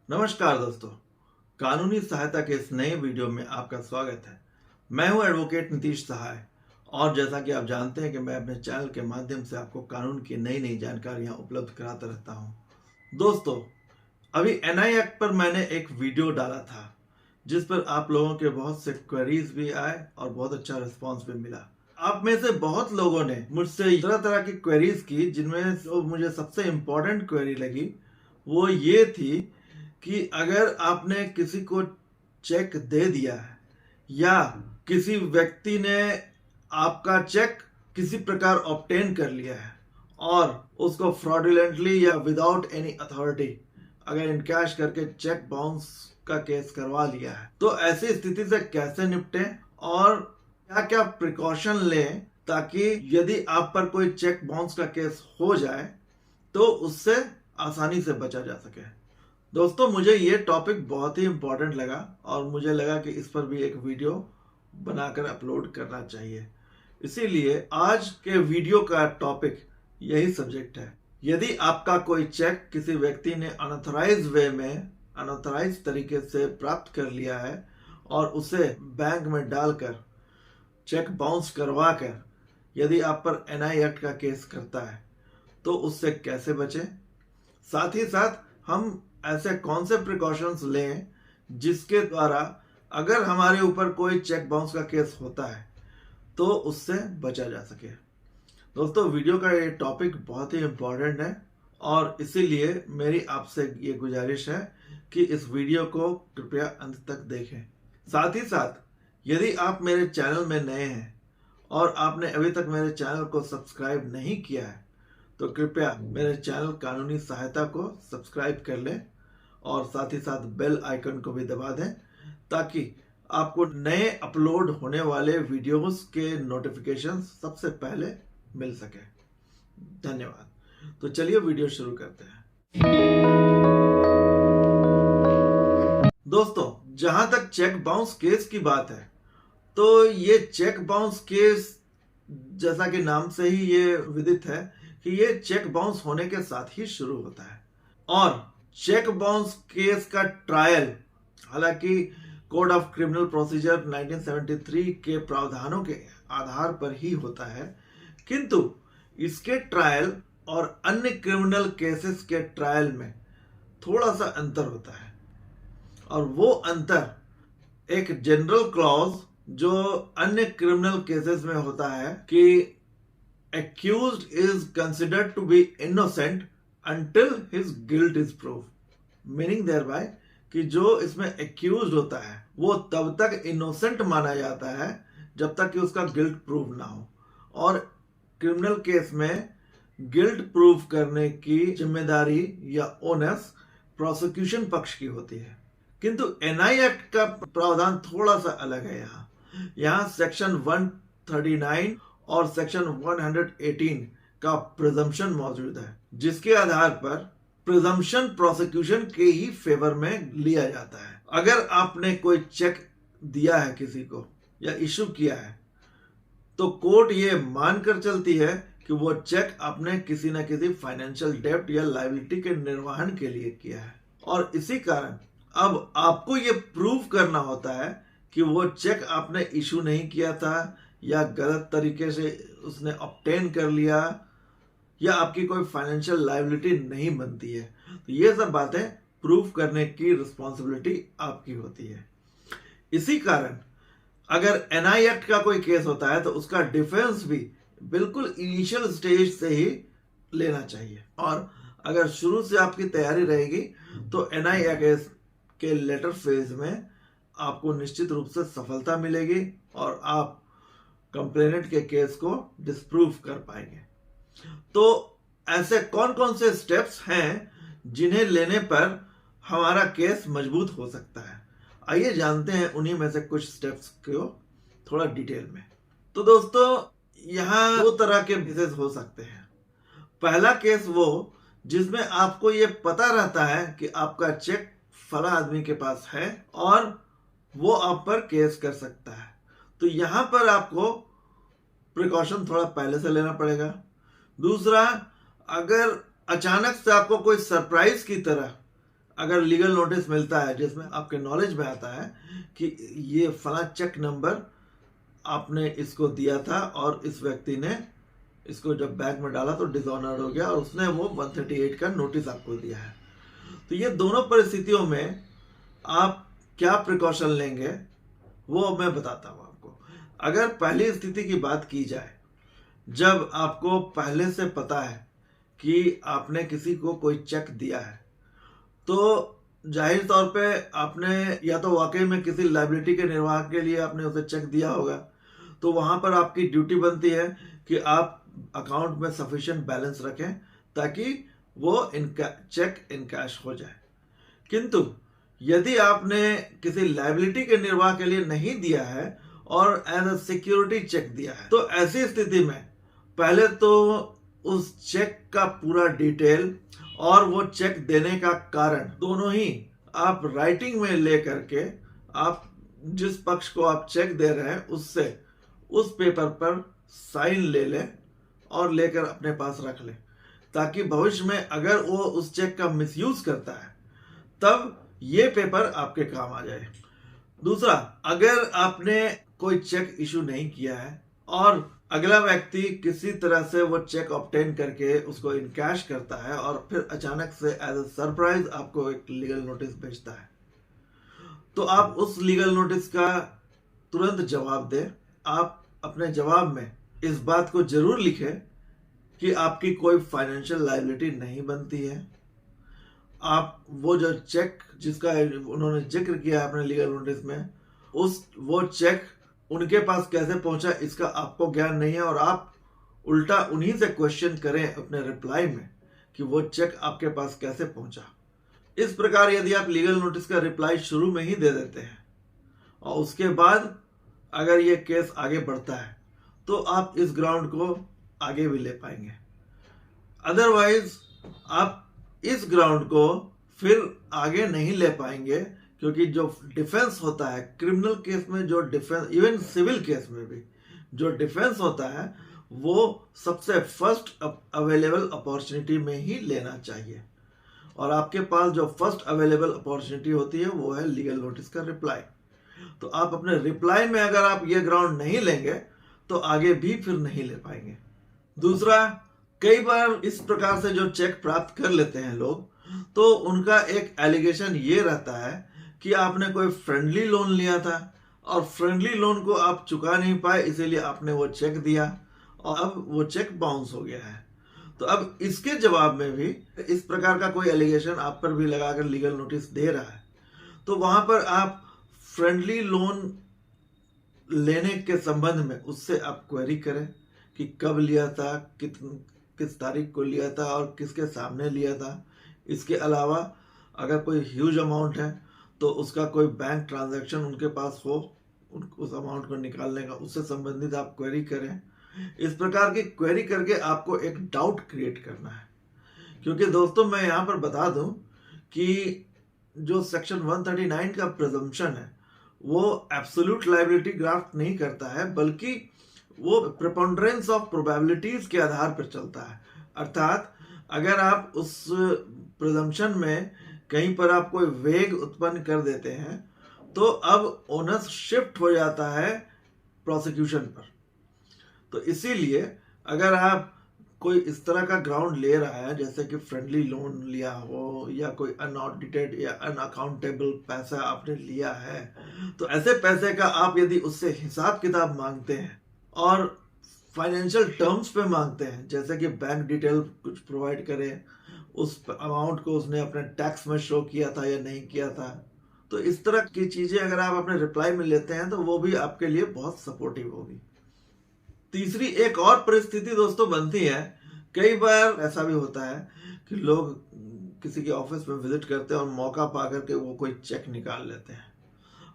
नमस्कार दोस्तों, कानूनी सहायता के इस नए वीडियो में आपका स्वागत है। मैं हूं एडवोकेट नीतीश सहाय और जैसा कि आप जानते हैं कि मैं अपने चैनल के माध्यम से आपको कानून की नई नई जानकारियां उपलब्ध कराता रहता हूं। दोस्तों, अभी एनआई एक्ट पर मैंने एक वीडियो डाला था जिस पर आप लोगों के बहुत से क्वेरीज भी आए और बहुत अच्छा रिस्पॉन्स भी मिला। आप में से बहुत लोगों ने मुझसे तरह तरह की क्वेरीज की, जिनमें जो मुझे सबसे इम्पोर्टेंट क्वेरी लगी वो ये थी कि अगर आपने किसी को चेक दे दिया है या किसी व्यक्ति ने आपका चेक किसी प्रकार ऑब्टेन कर लिया है और उसको फ्रॉडुलेंटली या विदाउट एनी अथॉरिटी अगर इनकैश करके चेक बाउंस का केस करवा लिया है, तो ऐसी स्थिति से कैसे निपटें और क्या क्या प्रिकॉशन लें ताकि यदि आप पर कोई चेक बाउंस का केस हो जाए तो उससे आसानी से बचा जा सके। दोस्तों, मुझे ये टॉपिक बहुत ही इम्पोर्टेंट लगा और मुझे लगा कि इस पर भी एक वीडियो बनाकर अपलोड करना चाहिए। इसीलिए आज के वीडियो का टॉपिक यही सब्जेक्ट है। यदि आपका कोई चेक किसी व्यक्ति ने अनऑथराइज्ड वे में अनऑथराइज्ड तरीके से प्राप्त कर लिया है और उसे बैंक में डालकर चेक बाउंस करवा कर यदि आप पर एनआई एक्ट का केस करता है तो उससे कैसे बचें, साथ ही साथ हम ऐसे कौन से प्रिकॉशंस लें जिसके द्वारा अगर हमारे ऊपर कोई चेक बाउंस का केस होता है तो उससे बचा जा सके। दोस्तों, वीडियो का ये टॉपिक बहुत ही इम्पोर्टेंट है और इसीलिए मेरी आपसे ये गुजारिश है कि इस वीडियो को कृपया अंत तक देखें। साथ ही साथ यदि आप मेरे चैनल में नए हैं और आपने अभी तक मेरे चैनल को सब्सक्राइब नहीं किया है तो कृपया मेरे चैनल कानूनी सहायता को सब्सक्राइब कर लें और साथ ही साथ बेल आइकन को भी दबा दें ताकि आपको नए अपलोड होने वाले वीडियोस के नोटिफिकेशन सबसे पहले मिल सके। धन्यवाद। तो चलिए वीडियो शुरू करते हैं। दोस्तों, जहां तक चेक बाउंस केस की बात है तो ये चेक बाउंस केस जैसा कि नाम से ही ये विदित है कि ये चेक बाउंस होने के साथ ही शुरू होता है और चेक बाउंस केस का ट्रायल हालांकि कोड ऑफ क्रिमिनल प्रोसीजर 1973 के प्रावधानों के आधार पर ही होता है, किंतु इसके ट्रायल और अन्य क्रिमिनल केसेस के ट्रायल में थोड़ा सा अंतर होता है और वो अंतर एक जनरल क्लॉज जो अन्य क्रिमिनल केसेस में होता है कि accused is considered to be innocent until his guilt is proved, meaning thereby कि जो इसमें accused होता है वो तब तक innocent माना जाता है जब तक कि उसका guilt prove ना हो और क्रिमिनल केस में गिल्ट प्रूव करने की जिम्मेदारी या ओनस प्रोसिक्यूशन पक्ष की होती है। किंतु एनआई एक्ट का प्रावधान थोड़ा सा अलग है। यहाँ सेक्शन 139 और सेक्शन 118 का प्रिजम्पशन मौजूद है जिसके आधार पर प्रिजम्पशन प्रोसिक्यूशन के ही फेवर में लिया जाता है। अगर आपने कोई चेक दिया है किसी को या इशू किया है तो कोर्ट ये मानकर चलती है कि वो चेक आपने किसी न किसी फाइनेंशियल डेब्ट या लायबिलिटी के निर्वहन के लिए किया है और इसी कारण अब आपको ये प्रूव करना होता है कि वो चेक आपने इशू नहीं किया था या गलत तरीके से उसने ऑब्टेन कर लिया या आपकी कोई फाइनेंशियल लायबिलिटी नहीं बनती है। तो ये सब बातें प्रूव करने की रिस्पॉन्सिबिलिटी आपकी होती है। इसी कारण अगर एनआई एक्ट का कोई केस होता है तो उसका डिफेंस भी बिल्कुल इनिशियल स्टेज से ही लेना चाहिए और अगर शुरू से आपकी तैयारी रहेगी तो एनआई एक्ट के लेटर फेज में आपको निश्चित रूप से सफलता मिलेगी और आप कंप्लेनेंट के केस को डिस्प्रूव कर पाएंगे। तो ऐसे कौन कौन से स्टेप्स हैं जिन्हें लेने पर हमारा केस मजबूत हो सकता है, आइए जानते हैं उन्हीं में से कुछ स्टेप्स को थोड़ा डिटेल में। तो दोस्तों, यहाँ दो तरह के केसेस हो सकते हैं। पहला केस वो जिसमें आपको ये पता रहता है कि आपका चेक फला आदमी के पास है और वो आप पर केस कर सकता है, तो यहां पर आपको प्रिकॉशन थोड़ा पहले से लेना पड़ेगा। दूसरा, अगर अचानक से आपको कोई सरप्राइज की तरह अगर लीगल नोटिस मिलता है जिसमें आपके नॉलेज में आता है कि ये फला चेक नंबर आपने इसको दिया था और इस व्यक्ति ने इसको जब बैग में डाला तो डिसऑनर्ड हो गया और उसने वो 138 का नोटिस आपको दिया है, तो ये दोनों परिस्थितियों में आप क्या प्रिकॉशन लेंगे वो मैं बताता हूँ आपको। अगर पहली स्थिति की बात की जाए, जब आपको पहले से पता है कि आपने किसी को कोई चेक दिया है, तो जाहिर तौर पे आपने या तो वाकई में किसी लायबिलिटी के निर्वाह के लिए आपने उसे चेक दिया होगा, तो वहां पर आपकी ड्यूटी बनती है कि आप अकाउंट में सफिशिएंट बैलेंस रखें ताकि वो चेक इन कैश हो जाए। किंतु यदि आपने किसी लायबिलिटी के निर्वाह के लिए नहीं दिया है और एज अ सिक्योरिटी चेक दिया है, तो ऐसी स्थिति में पहले तो उस चेक का पूरा डिटेल और वो चेक देने का कारण दोनों ही आप राइटिंग में ले करके आप जिस पक्ष को आप चेक दे रहे हैं उससे उस पेपर पर साइन ले लें और लेकर अपने पास रख लें, ताकि भविष्य में अगर वो उस चेक का मिसयूज करता है तब ये पेपर आपके काम आ जाए। दूसरा, अगर आपने कोई चेक इशू नहीं किया है और अगला व्यक्ति किसी तरह से वो चेक ऑब्टेन करके उसको इन कैश करता है और फिर अचानक से एज अ सरप्राइज आपको एक लीगल नोटिस भेजता है, तो आप उस लीगल नोटिस का तुरंत जवाब दें। आप अपने जवाब में इस बात को जरूर लिखें कि आपकी कोई फाइनेंशियल लायबिलिटी नहीं बनती है। आप वो जो चेक जिसका उन्होंने जिक्र किया है अपने लीगल नोटिस में, वो चेक उनके पास कैसे पहुंचा इसका आपको ज्ञान नहीं है और आप उल्टा उन्हीं से क्वेश्चन करें अपने रिप्लाई में कि वो चेक आपके पास कैसे पहुंचा। इस प्रकार यदि आप लीगल नोटिस का रिप्लाई शुरू में ही दे देते हैं और उसके बाद अगर ये केस आगे बढ़ता है तो आप इस ग्राउंड को आगे भी ले पाएंगे। अदरवाइज आप इस ग्राउंड को फिर आगे नहीं ले पाएंगे, क्योंकि जो डिफेंस होता है क्रिमिनल केस में, जो डिफेंस इवन सिविल केस में भी जो डिफेंस होता है वो सबसे फर्स्ट अवेलेबल अपॉर्चुनिटी में ही लेना चाहिए, और आपके पास जो फर्स्ट अवेलेबल अपॉर्चुनिटी होती है वो है लीगल नोटिस का रिप्लाई। तो आप अपने रिप्लाई में अगर आप ये ग्राउंड नहीं लेंगे तो आगे भी फिर नहीं ले पाएंगे। दूसरा, कई बार इस प्रकार से जो चेक प्राप्त कर लेते हैं लोग, तो उनका एक एलिगेशन ये रहता है कि आपने कोई फ्रेंडली लोन लिया था और फ्रेंडली लोन को आप चुका नहीं पाए, इसीलिए आपने वो चेक दिया और अब वो चेक बाउंस हो गया है। तो अब इसके जवाब में भी इस प्रकार का कोई एलिगेशन आप पर भी लगाकर लीगल नोटिस दे रहा है, तो वहां पर आप फ्रेंडली लोन लेने के संबंध में उससे आप क्वेरी करें कि कब लिया था, किस तारीख को लिया था और किसके सामने लिया था। इसके अलावा अगर कोई ह्यूज अमाउंट है तो उसका कोई बैंक ट्रांजैक्शन उनके पास हो, उस अमाउंट को निकालने का, उससे संबंधित आप क्वेरी करें। इस प्रकार की क्वेरी करके आपको एक डाउट क्रिएट करना है, क्योंकि दोस्तों मैं यहाँ पर बता दूं कि जो सेक्शन 139 का प्रिजम्पशन है वो एब्सोल्यूट लायबिलिटी ग्राफ्ट नहीं करता है, बल्कि वो प्रिपोंडरेंस ऑफ प्रोबेबिलिटीज के आधार पर चलता है। अर्थात अगर आप उस प्रिजम्पशन में कहीं पर आप कोई वेग उत्पन्न कर देते हैं तो अब ओनस शिफ्ट हो जाता है प्रोसिक्यूशन पर। तो इसीलिए अगर आप कोई इस तरह का ग्राउंड ले रहा है, जैसे कि फ्रेंडली लोन लिया हो या कोई अनऑडिटेड या अनअकाउंटेबल पैसा आपने लिया है, तो ऐसे पैसे का आप यदि उससे हिसाब किताब मांगते हैं और फाइनेंशियल टर्म्स पे मांगते हैं, जैसे कि बैंक डिटेल कुछ प्रोवाइड करे, उस अमाउंट को उसने अपने टैक्स में शो किया था या नहीं किया था, तो इस तरह की चीजें अगर आप अपने रिप्लाई में लेते हैं तो वो भी आपके लिए बहुत सपोर्टिव होगी। तीसरी एक और परिस्थिति दोस्तों बनती है, कई बार ऐसा भी होता है कि लोग किसी के ऑफिस में विजिट करते हैं और मौका पा करके वो कोई चेक निकाल लेते हैं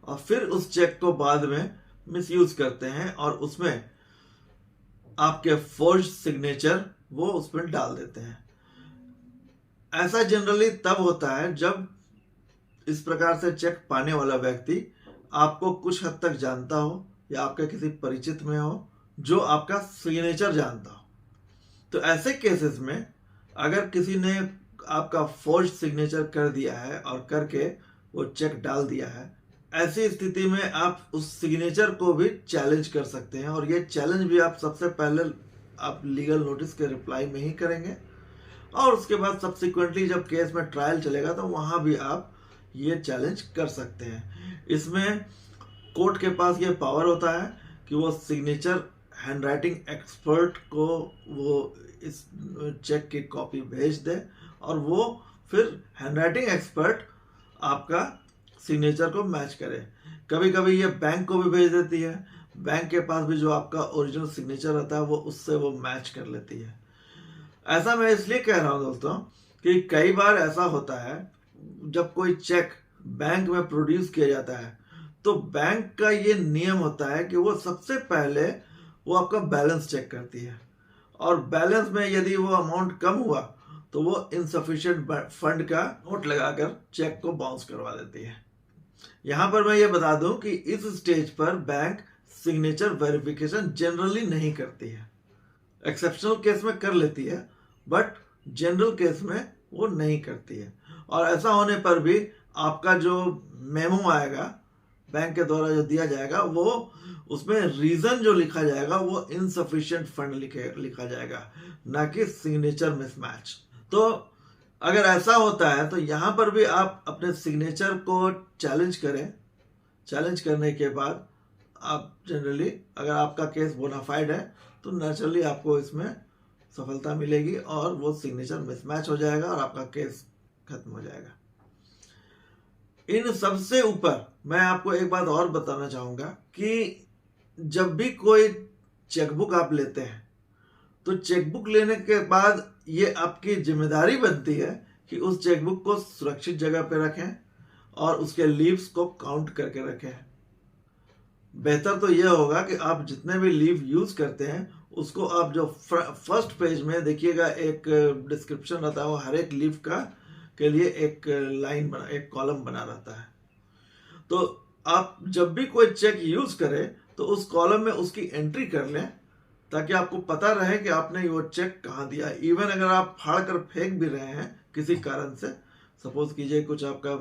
और फिर उस चेक को बाद में मिसयूज करते हैं और उसमें आपके फोर्ज सिग्नेचर वो उसमें डाल देते हैं। ऐसा जनरली तब होता है जब इस प्रकार से चेक पाने वाला व्यक्ति आपको कुछ हद तक जानता हो या आपके किसी परिचित में हो जो आपका सिग्नेचर जानता हो। तो ऐसे केसेस में अगर किसी ने आपका फोर्ज सिग्नेचर कर दिया है और करके वो चेक डाल दिया है, ऐसी स्थिति में आप उस सिग्नेचर को भी चैलेंज कर सकते हैं। और ये चैलेंज भी आप सबसे पहले आप लीगल नोटिस के रिप्लाई में ही करेंगे, और उसके बाद सब्सिक्वेंटली जब केस में ट्रायल चलेगा तो वहां भी आप ये चैलेंज कर सकते हैं। इसमें कोर्ट के पास ये पावर होता है कि वो सिग्नेचर हैंडराइटिंग एक्सपर्ट को वो इस चेक की कॉपी भेज दे, और वो फिर हैंडराइटिंग एक्सपर्ट आपका सिग्नेचर को मैच करे। कभी कभी ये बैंक को भी भेज देती है, बैंक के पास भी जो आपका ओरिजिनल सिग्नेचर रहता है वो उससे वो मैच कर लेती है। ऐसा मैं इसलिए कह रहा हूं दोस्तों कि कई बार ऐसा होता है जब कोई चेक बैंक में प्रोड्यूस किया जाता है तो बैंक का ये नियम होता है कि वो सबसे पहले वो आपका बैलेंस चेक करती है, और बैलेंस में यदि वो अमाउंट कम हुआ तो वो इनसफिशिएंट फंड का नोट लगाकर चेक को बाउंस करवा देती है। यहां पर मैं ये बता दूं कि इस स्टेज पर बैंक सिग्नेचर वेरिफिकेशन जनरली नहीं करती है। एक्सेप्शनल केस में कर लेती है, बट जनरल केस में वो नहीं करती है। और ऐसा होने पर भी आपका जो मेमो आएगा बैंक के द्वारा जो दिया जाएगा, वो उसमें रीजन जो लिखा जाएगा वो इनसफिशिएंट फंड लिखा जाएगा, ना कि सिग्नेचर मिसमैच। तो अगर ऐसा होता है तो यहां पर भी आप अपने सिग्नेचर को चैलेंज करें। चैलेंज करने के बाद आप जनरली अगर आपका केस बोनाफाइड है तो नेचुरली आपको इसमें सफलता मिलेगी और वो सिग्नेचर मिसमैच हो जाएगा और आपका केस खत्म हो जाएगा। इन सबसे ऊपर मैं आपको एक बात और बताना चाहूंगा कि जब भी कोई चेकबुक आप लेते हैं तो चेकबुक लेने के बाद ये आपकी जिम्मेदारी बनती है कि उस चेकबुक को सुरक्षित जगह पे रखें और उसके लीव्स को काउंट करके रखें। बेहतर तो यह होगा कि आप जितने भी लीव यूज करते हैं उसको आप जो फर्स्ट पेज में देखिएगा एक डिस्क्रिप्शन रहता है, वो हर एक लीव का के लिए एक लाइन बना, एक कॉलम बना रहता है। तो आप जब भी कोई चेक यूज करें तो उस कॉलम में उसकी एंट्री कर लें ताकि आपको पता रहे कि आपने वो चेक कहाँ दिया। इवन अगर आप फाड़ कर फेंक भी रहे हैं किसी कारण से, सपोज कीजिए कुछ आपका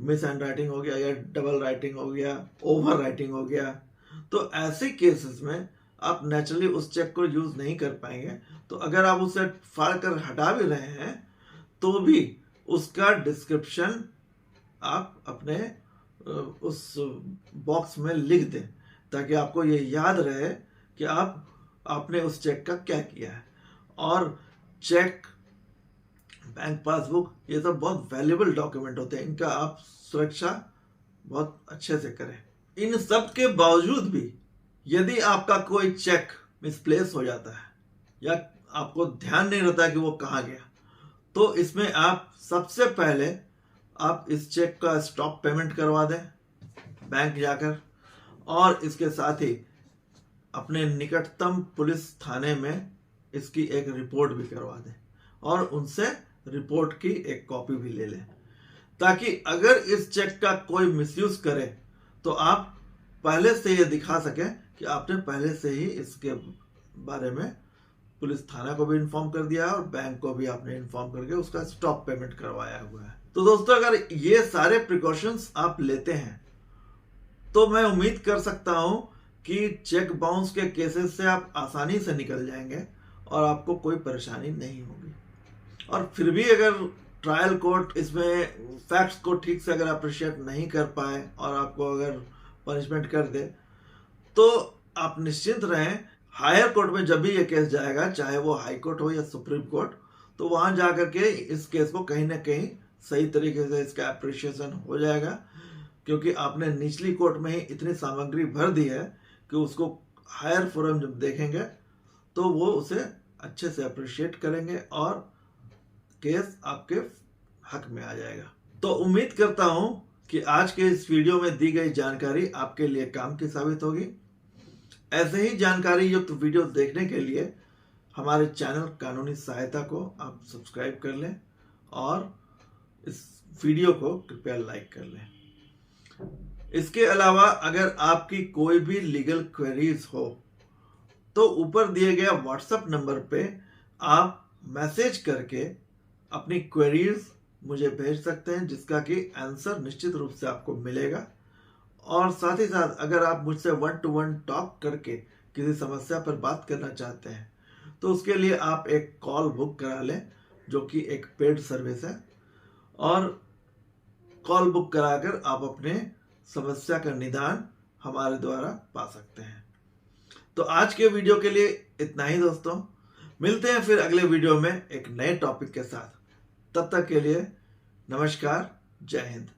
मिस हैंड राइटिंग हो गया या डबल राइटिंग हो गया, ओवर राइटिंग हो गया, तो ऐसे केसेस में आप नेचुरली उस चेक को यूज नहीं कर पाएंगे। तो अगर आप उसे फाड़ कर हटा भी रहे हैं तो भी उसका डिस्क्रिप्शन आप अपने उस बॉक्स में लिख दें ताकि आपको ये याद रहे कि आपने उस चेक का क्या किया है। और चेक, बैंक पासबुक, ये सब बहुत वैल्यूएबल डॉक्यूमेंट होते हैं, इनका आप सुरक्षा बहुत अच्छे से करें। इन सब के बावजूद भी यदि आपका कोई चेक मिसप्लेस हो जाता है या आपको ध्यान नहीं रहता कि वो कहाँ गया, तो इसमें आप सबसे पहले आप इस चेक का स्टॉप पेमेंट करवा दें बैंक जाकर, और इसके साथ ही अपने निकटतम पुलिस थाने में इसकी एक रिपोर्ट भी करवा दें और उनसे रिपोर्ट की एक कॉपी भी ले लें, ताकि अगर इस चेक का कोई मिसयूज करे तो आप पहले से ये दिखा सकें कि आपने पहले से ही इसके बारे में पुलिस थाना को भी इन्फॉर्म कर दिया है और बैंक को भी आपने इन्फॉर्म करके उसका स्टॉप पेमेंट करवाया हुआ है। तो दोस्तों, अगर ये सारे प्रिकॉशंस आप लेते हैं तो मैं उम्मीद कर सकता हूं कि चेक बाउंस के केसेस से आप आसानी से निकल जाएंगे और आपको कोई परेशानी नहीं होगी। और फिर भी अगर ट्रायल कोर्ट इसमें फैक्ट्स को ठीक से अगर अप्रिशिएट नहीं कर पाए और आपको अगर पनिशमेंट कर दे, तो आप निश्चिंत रहें, हायर कोर्ट में जब भी ये केस जाएगा, चाहे वो हाई कोर्ट हो या सुप्रीम कोर्ट, तो वहां जाकर के इस केस को कहीं ना कहीं सही तरीके से इसका अप्रिशिएशन हो जाएगा, क्योंकि आपने निचली कोर्ट में ही इतनी सामग्री भर दी है कि उसको हायर फोरम जब देखेंगे तो वो उसे अच्छे से अप्रिशिएट करेंगे और केस आपके हक में आ जाएगा। तो उम्मीद करता हूं कि आज के इस वीडियो में दी गई जानकारी आपके लिए काम की साबित होगी। ऐसे ही जानकारी युक्त वीडियो देखने के लिए हमारे चैनल कानूनी सहायता को आप सब्सक्राइब कर लें और इस वीडियो को कृपया लाइक कर लें। इसके अलावा अगर आपकी कोई भी लीगल क्वेरीज हो तो ऊपर दिए गए व्हाट्सएप नंबर पे आप मैसेज करके अपनी क्वेरीज मुझे भेज सकते हैं, जिसका कि आंसर निश्चित रूप से आपको मिलेगा। और साथ ही साथ अगर आप मुझसे 1 to 1 टॉक करके किसी समस्या पर बात करना चाहते हैं तो उसके लिए आप एक कॉल बुक करा लें, जो कि एक पेड सर्विस है। और कॉल बुक कराकर आप अपने समस्या का निदान हमारे द्वारा पा सकते हैं। तो आज के वीडियो के लिए इतना ही दोस्तों। मिलते हैं फिर अगले वीडियो में एक नए टॉपिक के साथ। तब तक के लिए नमस्कार, जय हिंद।